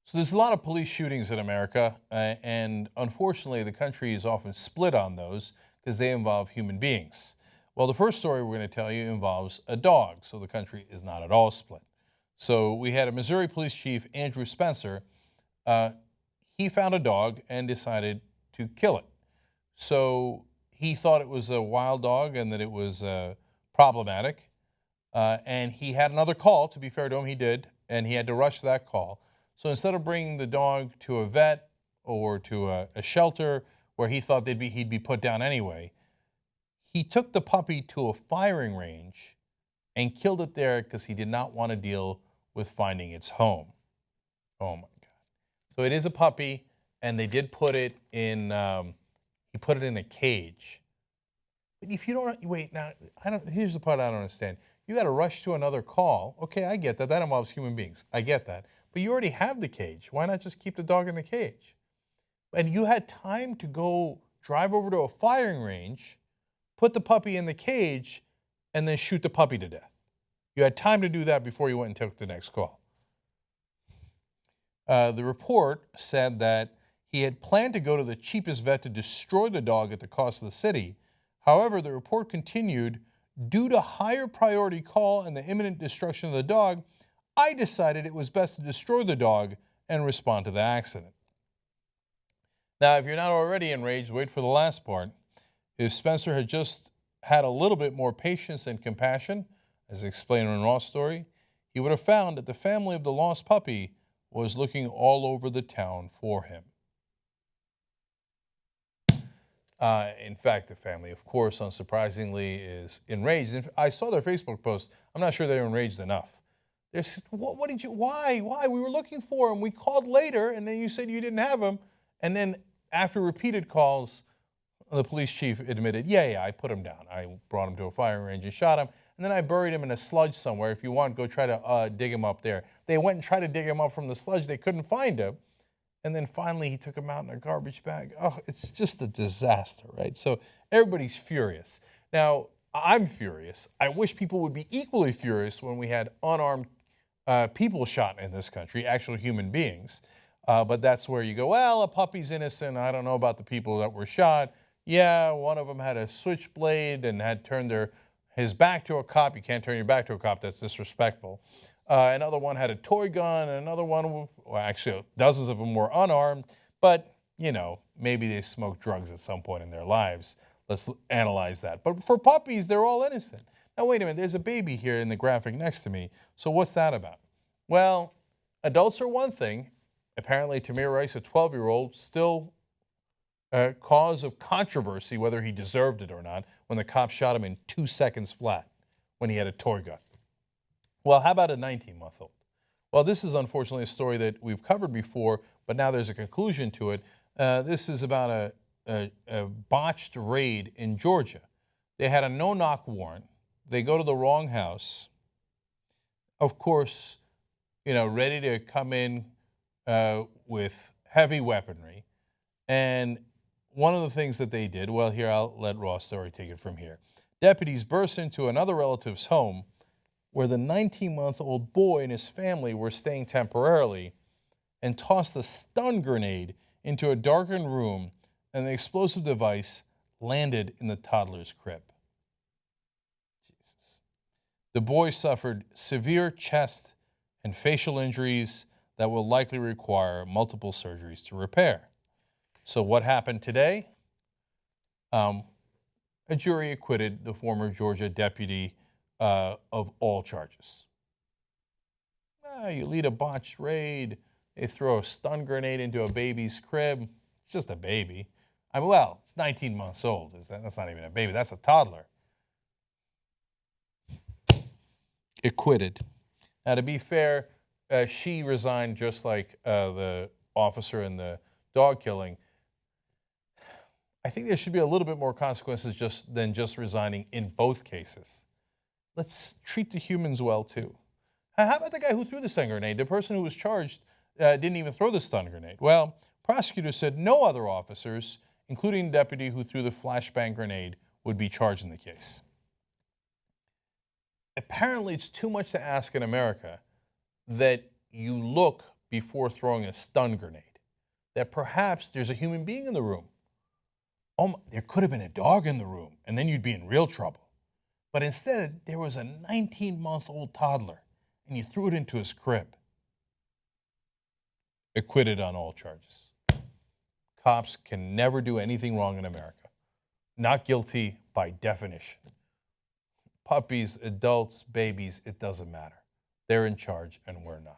So there's a lot of police shootings in America, and unfortunately, the country is often split on those because they involve human beings. Well, the first story we're going to tell you involves a dog, so the country is not at all split. So we had a Missouri police chief, Andrew Spencer. Uh, he found a dog and decided to kill it. So he thought it was a wild dog and that it was problematic. And he had another call. To be fair to him, he did, and he had to rush that call. So instead of bringing the dog to a vet or to a shelter where he thought he'd be put down anyway, he took the puppy to a firing range and killed it there because he did not want to deal with finding its home. Oh my God! So it is a puppy, and they did put it in. He put it in a cage. But if you don't wait now, here's the part I don't understand. You got to rush to another call. Okay, I get that. That involves human beings. I get that. But you already have the cage. Why not just keep the dog in the cage? And you had time to go drive over to a firing range, put the puppy in the cage, and then shoot the puppy to death. You had time to do that before you went and took the next call. The report said that he had planned to go to the cheapest vet to destroy the dog at the cost of the city. However, the report continued, due to higher priority call and the imminent destruction of the dog, I decided it was best to destroy the dog and respond to the accident. Now, if you're not already enraged, wait for the last part. If Spencer had just had a little bit more patience and compassion, as explained in Ross' story, he would have found that the family of the lost puppy was looking all over the town for him. In fact, the family, of course, unsurprisingly, is enraged. I saw their Facebook post. I'm not sure they're enraged enough. They said, what did you, why? We were looking for him. We called later, and then you said you didn't have him. And then after repeated calls, the police chief admitted, yeah, I put him down. I brought him to a firing range and shot him. And then I buried him in a sludge somewhere. If you want, go try to dig him up there. They went and tried to dig him up from the sludge. They couldn't find him. And then finally, he took him out in a garbage bag. Oh, it's just a disaster, right? So everybody's furious. Now, I'm furious. I wish people would be equally furious when we had unarmed people shot in this country, actual human beings. But that's where you go, well, a puppy's innocent. I don't know about the people that were shot. Yeah, one of them had a switchblade and had turned his back to a cop. You can't turn your back to a cop. That's disrespectful. Another one had a toy gun. And another one, well, actually, dozens of them were unarmed. But, maybe they smoked drugs at some point in their lives. Let's analyze that. But for puppies, they're all innocent. Now, wait a minute. There's a baby here in the graphic next to me. So what's that about? Well, adults are one thing. Apparently, Tamir Rice, a 12-year-old, still a cause of controversy whether he deserved it or not when the cops shot him in 2 seconds flat when he had a toy gun. Well, how about a 19-month-old? Well, this is unfortunately a story that we've covered before, but now there's a conclusion to it. This is about a botched raid in Georgia. They had a no-knock warrant. They go to the wrong house. Of course, ready to come in with heavy weaponry. And one of the things that they did, well, here, I'll let Ross' story take it from here. Deputies burst into another relative's home where the 19-month-old boy and his family were staying temporarily and tossed a stun grenade into a darkened room, and the explosive device landed in the toddler's crib. Jesus. The boy suffered severe chest and facial injuries that will likely require multiple surgeries to repair. So what happened today? A jury acquitted the former Georgia deputy of all charges. You lead a botched raid, they throw a stun grenade into a baby's crib. It's just a baby. Well, it's 19 months old. That's not even a baby. That's a toddler. Acquitted. Now, to be fair, she resigned just like the officer in the dog killing. I think there should be a little bit more consequences than just resigning in both cases. Let's treat the humans well, too. How about the guy who threw the stun grenade? The person who was charged didn't even throw the stun grenade. Well, prosecutors said no other officers, including the deputy who threw the flashbang grenade, would be charged in the case. Apparently, it's too much to ask in America that you look before throwing a stun grenade. That perhaps there's a human being in the room. Oh, there could have been a dog in the room, and then you'd be in real trouble. But instead, there was a 19-month-old toddler, and you threw it into his crib. Acquitted on all charges. Cops can never do anything wrong in America. Not guilty by definition. Puppies, adults, babies, it doesn't matter. They're in charge and we're not.